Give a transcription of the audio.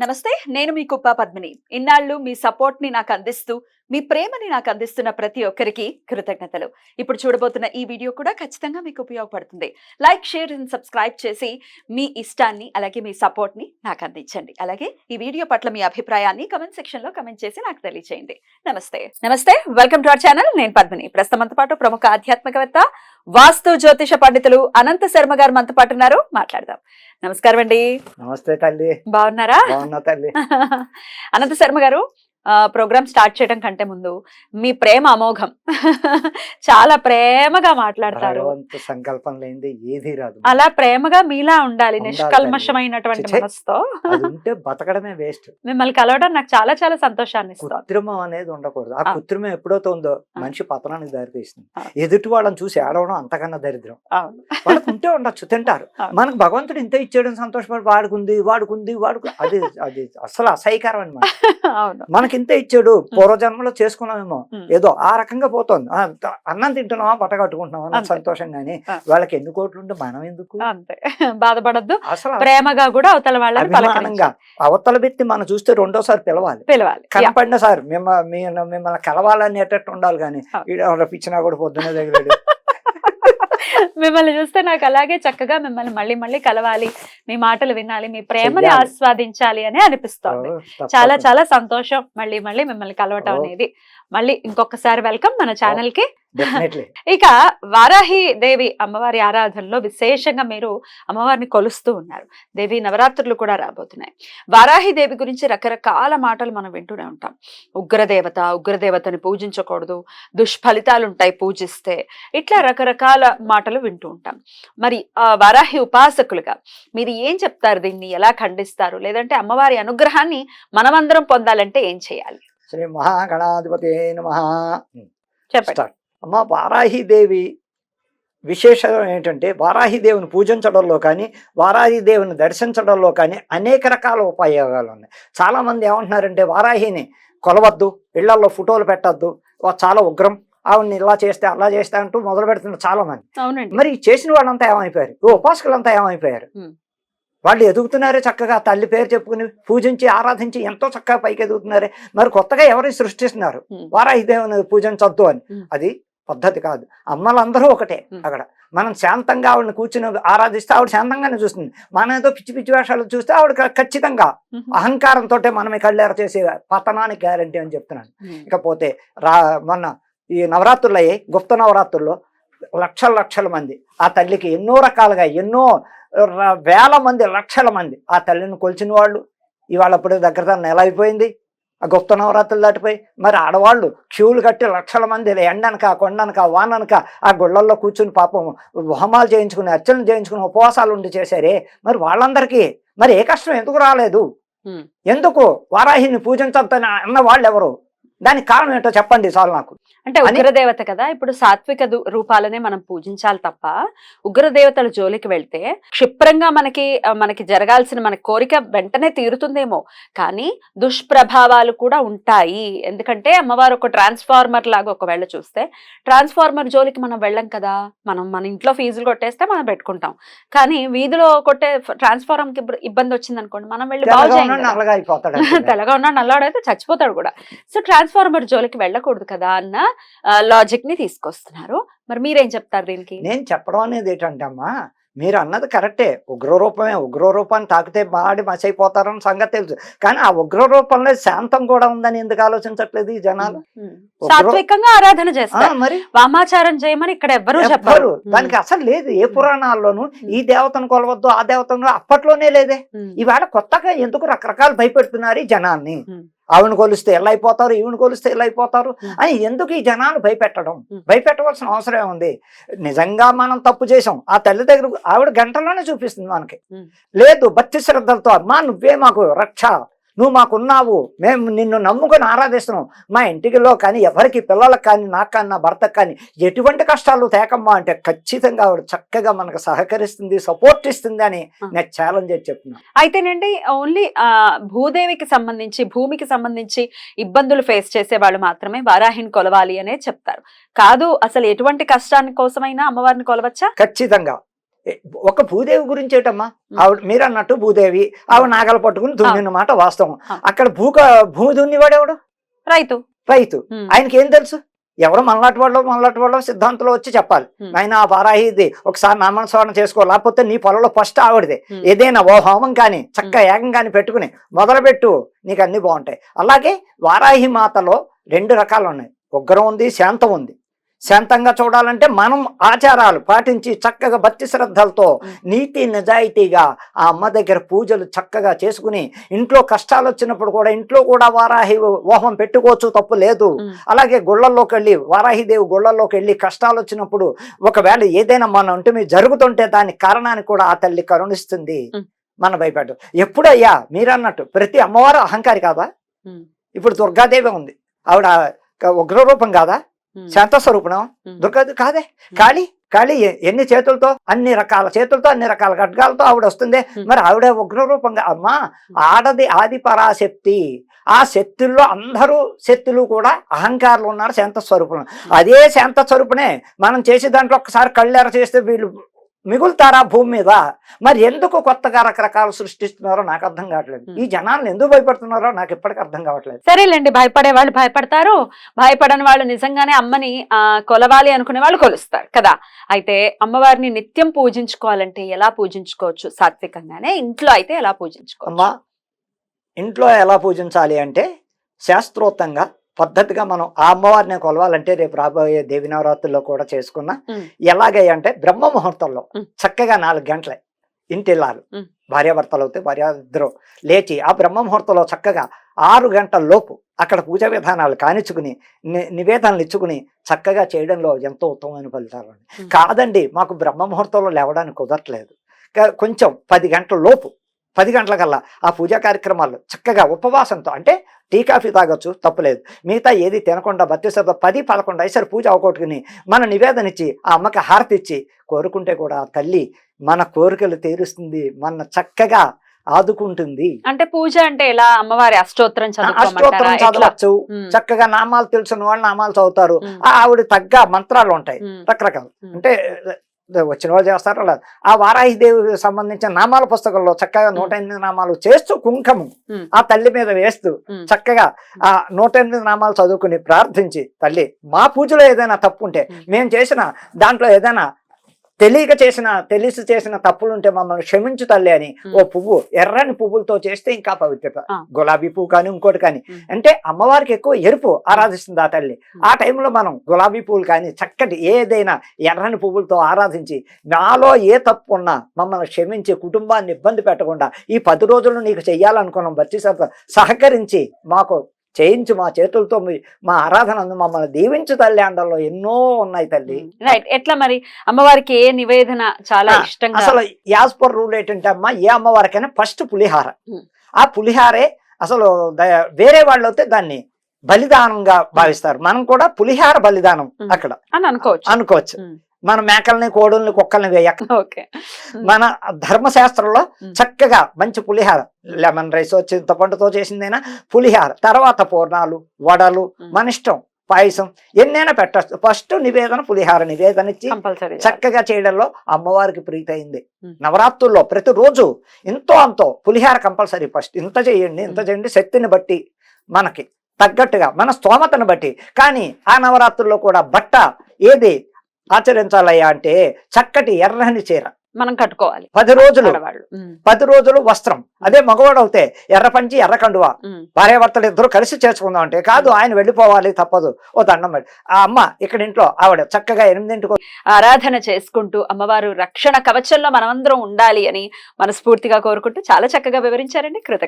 నమస్తే, నేను మీ కుప్ప పద్మిని. ఇన్నాళ్ళు మీ సపోర్ట్ ని నాకు అందిస్తూ, మీ ప్రేమని నాకు అందిస్తున్న ప్రతి ఒక్కరికి కృతజ్ఞతలు. ఇప్పుడు చూడబోతున్న ఈ వీడియో కూడా ఖచ్చితంగా మీకు ఉపయోగపడుతుంది. లైక్, షేర్ అండ్ సబ్స్క్రైబ్ చేసి మీ ఇష్టాన్ని అలాగే మీ సపోర్ట్ ని నాకు అందించండి. అలాగే ఈ వీడియో పట్ల మీ అభిప్రాయాన్ని కమెంట్ సెక్షన్ లో కమెంట్ చేసి నాకు తెలియజేయండి. నమస్తే, వెల్కమ్ టు అవర్ ఛానల్. నేను పద్మిని. ప్రస్తుతంతో పాటు ప్రముఖ ఆధ్యాత్మికవేత్త, వాస్తు జ్యోతిష పండితులు అనంత శర్మ గారు మనతో పాటు ఉన్నారు. మాట్లాడదాం. నమస్కారం అండి. నమస్తే తల్లి. బాగున్నారా? బాగున్నా తల్లి. అనంత శర్మ గారు, ప్రోగ్రామ్ స్టార్ట్ చేయడం కంటే ముందు మీ ప్రేమ అమోఘం. చాలా ప్రేమగా మాట్లాడతారు. సంకల్పం లేనిది ఏది రాదు. అలా ప్రేమగా మీలా ఉండాలి, నిష్కల్మషమైనటువంటి మనసుతో. ఉంటే బతకడమే వేస్ట్. మిమ్మల్ని కలవడం నాకు చాలా చాలా సంతోషాన్ని ఇస్తుంది. కృత్రిమం అనేది ఉండకూడదు. ఆ కృత్రిమం ఎప్పుడైతే ఉందో మనిషి పతనానికి దారితీస్తుంది. ఎదుటి వాళ్ళని చూసి ఏడవడం అంతకన్నా దరిద్రం. వాళ్ళకు ఉంటే ఉండొచ్చు, తింటారు. మనకు భగవంతుడు ఇంత ఇచ్చేయడం సంతోషపడి వాడుకుంది అది అది అసలు అసహ్యకరం అనమాట. మనకి ఇంత ఇచ్చాడు, పూర్వజన్మలో చేసుకున్నామేమో, ఏదో ఆ రకంగా పోతుంది. అన్నం తింటున్నావా, బట్ట కట్టుకుంటున్నావా అన్న సంతోషం. గానీ వాళ్ళకి ఎన్ని కోట్లు ఉంటే మనం ఎందుకు? అంతే, బాధపడద్దు. అసలు ప్రేమగా కూడా అవతల వాళ్ళని అభిమానంగా అవతల వ్యక్తి మనం చూస్తే రెండోసారి పిలవాలి. కనపడిన సార్ మిమ్మల్ని కలవాలనేటట్టు ఉండాలి. కానీ పిచ్చినా కూడా పొద్దునే దగ్గర మిమ్మల్ని చూస్తే నాకు అలాగే చక్కగా మిమ్మల్ని మళ్ళీ మళ్ళీ కలవాలి, మీ మాటలు వినాలి, మీ ప్రేమని ఆస్వాదించాలి అని అనిపిస్తోంది. చాలా చాలా సంతోషం మళ్ళీ మళ్ళీ మిమ్మల్ని కలవటం అనేది. మళ్ళీ ఇంకొకసారి వెల్కమ్ మన ఛానల్ కి. ఇక వారాహి దేవి అమ్మవారి ఆరాధనలో విశేషంగా మీరు అమ్మవారిని కొలుస్తూ ఉన్నారు. దేవి నవరాత్రులు కూడా రాబోతున్నాయి. వారాహి దేవి గురించి రకరకాల మాటలు మనం వింటూనే ఉంటాం. ఉగ్రదేవతని పూజించకూడదు, దుష్ఫలితాలు ఉంటాయి పూజిస్తే, ఇట్లా రకరకాల మాటలు వింటూ ఉంటాం. మరి వారాహి ఉపాసకులుగా మీరు ఏం చెప్తారు? దీన్ని ఎలా ఖండిస్తారు? లేదంటే అమ్మవారి అనుగ్రహాన్ని మనమందరం పొందాలంటే ఏం చేయాలి? శ్రీ మహాగణాధిపతి నమః. చెప్పండి. అమ్మ, వారాహిదేవి విశేషం ఏంటంటే, వారాహిదేవిని పూజించడంలో కానీ వారాహిదేవిని దర్శించడంలో కానీ అనేక రకాల ఉపయోగాలు ఉన్నాయి. చాలామంది ఏమంటున్నారంటే, వారాహిని కొలవద్దు, ఇళ్లలో ఫోటోలు పెట్టద్దు, చాలా ఉగ్రం, ఆవిడని ఇలా చేస్తే అలా చేస్తే అంటూ మొదలు పెడుతున్నారు చాలా మంది. మరి చేసిన వాళ్ళంతా ఏమైపోయారు? ఉపాసకులంతా ఏమైపోయారు? వాళ్ళు ఎదుగుతున్నారే చక్కగా, తల్లి పేరు చెప్పుకుని పూజించి ఆరాధించి ఎంతో చక్కగా పైకి ఎదుగుతున్నారే. మరి కొత్తగా ఎవరు సృష్టిస్తున్నారు వారాహిదేవిని పూజించొద్దు అని? అది పద్ధతి కాదు. అమ్మలందరూ ఒకటే. అక్కడ మనం శాంతంగా ఆవిడని కూర్చుని ఆరాధిస్తే ఆవిడ శాంతంగానే చూస్తుంది. మనం ఏదో పిచ్చి పిచ్చి వేషాలు చూస్తే ఆవిడ ఖచ్చితంగా అహంకారంతో మనమే కళ్ళేర చేసే పతనానికి గ్యారంటీ అని చెప్తున్నాను. ఇకపోతే మొన్న ఈ నవరాత్రులు అయ్యాయి. గుప్త నవరాత్రుల్లో లక్షల మంది ఆ తల్లికి ఎన్నో రకాలుగా ఎన్నో వేల మంది, లక్షల మంది ఆ తల్లిని కొలిచిన వాళ్ళు ఇవాళ అప్పుడే దగ్గర నెల అయిపోయింది. ఆ గుప్త నవరాత్రులు దాటిపోయి మరి ఆడవాళ్ళు క్యూలు కట్టి లక్షల మంది ఎండనక కొండనక వాననక ఆ గుళ్ళల్లో కూర్చుని పాపం హోమాలు చేయించుకుని, అర్చనలు చేయించుకుని, ఉపవాసాలు ఉండి చేశారే. మరి వాళ్ళందరికీ మరి ఏ కష్టం ఎందుకు రాలేదు? ఎందుకు వారాహిని పూజించద్దని అన్న వాళ్ళు ఎవరు? దానికి కారణం ఏంటో చెప్పండి చాలు నాకు. అంటే ఉగ్రదేవత కదా, ఇప్పుడు సాత్విక రూపాలనే మనం పూజించాలి తప్ప ఉగ్రదేవతల జోలికి వెళ్తే క్షిప్రంగా మనకి జరగాల్సిన మన కోరిక వెంటనే తీరుతుందేమో, కానీ దుష్ప్రభావాలు కూడా ఉంటాయి. ఎందుకంటే అమ్మవారు ఒక ట్రాన్స్ఫార్మర్ లాగా ఒకవేళ చూస్తే, ట్రాన్స్ఫార్మర్ జోలికి మనం వెళ్ళం కదా. మన ఇంట్లో ఫీజులు కొట్టేస్తే మనం పెట్టుకుంటాం, కానీ వీధిలో కొట్టే ట్రాన్స్ఫార్మర్ కి ఇబ్బంది వచ్చింది అనుకోండి, మనం వెళ్ళి బాగు చేయాలి. తెల్లగా ఉన్న నల్లవాడైతే చచ్చిపోతాడు కూడా. సో ట్రాన్స్ఫార్మర్ జోలికి వెళ్ళకూడదు కదా అన్న లాజిక్ ని తీసుకొస్తున్నారు. మరి మీరేం చెప్తారు దీనికి? నేను చెప్పడం అనేది ఏంటంటే, అమ్మా మీరు అన్నది కరెక్టే. ఉగ్రరూపమే, ఉగ్రరూపాన్ని తాకితే మాడి మసైపోతారని సంగతి తెలుసు. కానీ ఆ ఉగ్రరూపంలో శాంతం కూడా ఉందని ఎందుకు ఆలోచించట్లేదు ఈ జనాలు? సాత్వికంగా ఆరాధన చేస్తారు, మరి వామాచారం చేయమని ఇక్కడ ఎవ్వరూ చెప్పరు. దానికి అసలు లేదు ఏ పురాణాల్లోనూ. ఈ దేవతను కొలవద్దు, ఆ దేవతను అప్పట్లోనే లేదే. ఇవాళ కొత్తగా ఎందుకు రకరకాలు భయపెడుతున్నారు ఈ జనాన్ని? ఆవిడని కొలిస్తే ఎలా అయిపోతారు, ఈవిని కొలిస్తే ఎలా అయిపోతారు అని ఎందుకు ఈ జనాలు భయపెట్టవలసిన అవసరం ఉంది? నిజంగా మనం తప్పు చేసాం, ఆ తల్లి దగ్గర ఆవిడ గంటలోనే చూపిస్తుంది మనకి. లేదు, భక్తి శ్రద్ధలతో అమ్మా నువ్వే మాకు రక్ష, నువ్వు మాకున్నావు, మేము నిన్ను నమ్ముకొని ఆరాధిస్తున్నాం, మా ఇంటికిలో కానీ ఎవరికి పిల్లలకు కానీ నాకు కానీ నా భర్తకు కానీ ఎటువంటి కష్టాలు తేకమ్మా అంటే ఖచ్చితంగా ఆవిడ చక్కగా మనకు సహకరిస్తుంది, సపోర్ట్ ఇస్తుంది అని నేను ఛాలెంజ్ చేసి చెప్తున్నాను. అయితేనండి, ఓన్లీ భూదేవికి సంబంధించి, భూమికి సంబంధించి ఇబ్బందులు ఫేస్ చేసే వాళ్ళు మాత్రమే వారాహిని కొలవాలి అనే చెప్తారు. కాదు, అసలు ఎటువంటి కష్టాన్ని కోసమైనా అమ్మవారిని కొలవచ్చా? ఖచ్చితంగా. ఒక భూదేవి గురించి ఏటమ్మా, ఆవిడ మీరు అన్నట్టు భూదేవి ఆవిడ నాగలు పట్టుకుని దున్నిన మాట వాస్తవం. అక్కడ భూమి దున్నివాడు ఎవడు? రైతు. ఆయనకి ఏం తెలుసు? ఎవరు మనలాంటి వాళ్ళు సిద్ధాంతంలో వచ్చి చెప్పాలి, ఆయన ఆ వారాహిది ఒకసారి నామస్మరణ చేసుకో, లేకపోతే నీ పొలంలో ఫస్ట్ ఆవిడదే ఏదైనా ఓ హోమం కానీ చక్కగా యాగం కానీ పెట్టుకుని మొదలుపెట్టు, నీకు అన్ని బాగుంటాయి. అలాగే వారాహి మాతలో 2 రకాలు ఉన్నాయి, ఉగ్రం ఉంది, శాంతం ఉంది. శాంతంగా చూడాలంటే మనం ఆచారాలు పాటించి చక్కగా భక్తి శ్రద్ధలతో నీతి నిజాయితీగా ఆ అమ్మ దగ్గర పూజలు చక్కగా చేసుకుని ఇంట్లో కష్టాలు వచ్చినప్పుడు కూడా ఇంట్లో కూడా వారాహి హోమం పెట్టుకోవచ్చు, తప్పు లేదు. అలాగే గుళ్ళల్లోకి వెళ్ళి వారాహిదేవి గుళ్ళల్లోకి వెళ్ళి కష్టాలు వచ్చినప్పుడు ఒకవేళ ఏదైనా మన ఒంటి మీద జరుగుతుంటే దాని కారణాన్ని కూడా ఆ తల్లి కరుణిస్తుంది, మన భయపెట్టు. ఎప్పుడయ్యా మీరు అన్నట్టు ప్రతి అమ్మవారు అహంకారి కాదా? ఇప్పుడు దుర్గాదేవి ఉంది, ఆవిడ ఉగ్రరూపం కాదా? శాంత స్వరూపం దుర్గాదేవి కాదే? కాళీ ఎన్ని చేతులతో, అన్ని రకాల చేతులతో, అన్ని రకాల ఖడ్గాలతో ఆవిడ వస్తుంది. మరి ఆవిడ ఉగ్రరూపంగా అమ్మా, ఆడది ఆది పరాశక్తి. ఆ శక్తుల్లో అందరూ శక్తులు కూడా అహంకారులు ఉన్నారు, శాంత స్వరూపం. అదే శాంత స్వరూపనే మనం చేసే దాంట్లో ఒక్కసారి కళ్ళెర చేస్తే వీళ్ళు మిగులుతారా భూమి మీద? మరి ఎందుకు కొత్తగా రకరకాలు సృష్టిస్తున్నారో నాకు అర్థం కావట్లేదు. ఈ జనాలను ఎందుకు భయపడుతున్నారో నాకు ఇప్పటికీ అర్థం కావట్లేదు. సరేలేండి, భయపడే వాళ్ళు భయపడతారు, భయపడని వాళ్ళు నిజంగానే అమ్మని కొలవాలి అనుకునే వాళ్ళు కొలుస్తారు కదా. అయితే అమ్మవారిని నిత్యం పూజించుకోవాలంటే ఎలా పూజించుకోవచ్చు? సాత్వికంగానే ఇంట్లో అయితే ఎలా పూజించుకోవచ్చు? అమ్మా, ఇంట్లో ఎలా పూజించాలి అంటే శాస్త్రోక్తంగా పద్ధతిగా మనం ఆ అమ్మవారిని కొలవాలంటే రేపు రాబోయే దేవి నవరాత్రుల్లో కూడా చేసుకున్నా ఎలాగంటే బ్రహ్మ ముహూర్తంలో చక్కగా 4 గంటలే ఇంటిల్లాలు భార్యాభర్తలు అవుతే భార్యాద్దరు లేచి ఆ బ్రహ్మ ముహూర్తంలో చక్కగా 6 గంటల లోపు అక్కడ పూజా విధానాలు కానిచ్చుకుని నివేదనలు ఇచ్చుకుని చక్కగా చేయడంలో ఎంతో ఉత్తమమైన ఫలితాలు. కాదండి మాకు బ్రహ్మ ముహూర్తంలో లేవడానికి కుదరట్లేదు, కొంచెం 10 గంటల లోపు 10 గంటలకల్లా ఆ పూజా కార్యక్రమాలు చక్కగా ఉపవాసంతో, అంటే టీ కాఫీ తాగొచ్చు తప్పులేదు, మిగతా ఏది తినకుండా భక్తి శ్రద్ధ 10-11 అయ్యేసరి పూజ అవకొట్టుకుని మన నివేదన ఇచ్చి ఆ అమ్మకి హారతి ఇచ్చి కోరుకుంటే కూడా తల్లి మన కోరికలు తీరుస్తుంది, మన చక్కగా ఆదుకుంటుంది. అంటే పూజ అంటే ఎలా? అమ్మవారి అష్టోత్తరం చదవచ్చు, చక్కగా నామాలు తెలిసిన వాళ్ళు నామాలు చదువుతారు, ఆవిడ తగ్గ మంత్రాలు ఉంటాయి రకరకాలు, అంటే వచ్చిన వాళ్ళు చేస్తారు. అలా ఆ వారాహిదేవికి సంబంధించిన నామాల పుస్తకంలో చక్కగా 108 నామాలు చేస్తూ కుంకుమ ఆ తల్లి మీద వేస్తూ చక్కగా ఆ 108 నామాలు చదువుకుని ప్రార్థించి, తల్లి మా పూజలో ఏదైనా తప్పు ఉంటే, మేము చేసిన దాంట్లో ఏదైనా తెలిసి చేసిన తప్పులుంటే మమ్మల్ని క్షమించు తల్లి అని ఓ పువ్వు ఎర్రని పువ్వులతో చేస్తే ఇంకా పవిత్రత. గులాబీ పువ్వు కానీ ఇంకోటి కానీ, అంటే అమ్మవారికి ఎక్కువ ఎరుపు ఆరాధిస్తుంది ఆ తల్లి. ఆ టైంలో మనం గులాబీ పువ్వులు కానీ చక్కటి ఏదైనా ఎర్రని పువ్వులతో ఆరాధించి నాలో ఏ తప్పు ఉన్నా మమ్మల్ని క్షమించి కుటుంబాన్ని ఇబ్బంది పెట్టకుండా ఈ 10 రోజులు నీకు చెయ్యాలనుకున్నాం భక్తి సహకరించి మాకు చేయించు, మా చేతులతో మా ఆరాధన మమ్మల్ని దీవించు తల్లి అండల్లో ఎన్నో ఉన్నాయి తల్లి. రైట్. ఎట్లా మరి అమ్మవారికి ఏ నివేదన చాలా ఇష్టం? అసలు యాజ్ పర్ రూల్ ఏంటంటే అమ్మ, ఏ అమ్మవారికైనా ఫస్ట్ పులిహార. ఆ పులిహారే అసలు వేరే వాళ్ళు అయితే దాన్ని బలిదానంగా భావిస్తారు, మనం కూడా పులిహార బలిదానం అక్కడ అని అనుకోవచ్చు. మన మేకల్ని కోడుల్ని కుక్కల్ని వేయక మన ధర్మశాస్త్రంలో చక్కగా మంచి పులిహార, లెమన్ రైస్ చింతపండుతో చేసిందైనా పులిహార, తర్వాత పూర్ణాలు వడలు మన ఇష్టం, పాయసం ఎన్నైనా పెట్టచ్చు. ఫస్ట్ నివేదన పులిహార నివేదన ఇచ్చి చక్కగా చేయడంలో అమ్మవారికి ప్రీతి అయింది. నవరాత్రుల్లో ప్రతిరోజు ఎంతో అంతో పులిహార కంపల్సరీ. ఫస్ట్ ఇంత చేయండి శక్తిని బట్టి మనకి తగ్గట్టుగా మన స్తోమతను బట్టి. కానీ ఆ నవరాత్రుల్లో కూడా బట్ట ఏది ఆచరించాలయ్యా అంటే చక్కటి ఎర్రని చీర మనం కట్టుకోవాలి 10 రోజులు వస్త్రం. అదే మగవాడు అవుతే ఎర్ర పంచి ఎర్ర కండువ, భార్యాభర్తలు ఇద్దరు కలిసి చేసుకుందాం అంటే కాదు, ఆయన వెళ్ళిపోవాలి తప్పదు, ఓ దండం పెట్టి ఆ అమ్మ ఇక్కడ ఇంట్లో ఆవిడ చక్కగా 8 ఆరాధన చేసుకుంటూ అమ్మవారు రక్షణ కవచంలో మనమందరం ఉండాలి అని మనస్ఫూర్తిగా కోరుకుంటూ చాలా చక్కగా వివరించారండి. కృతజ్ఞతలు.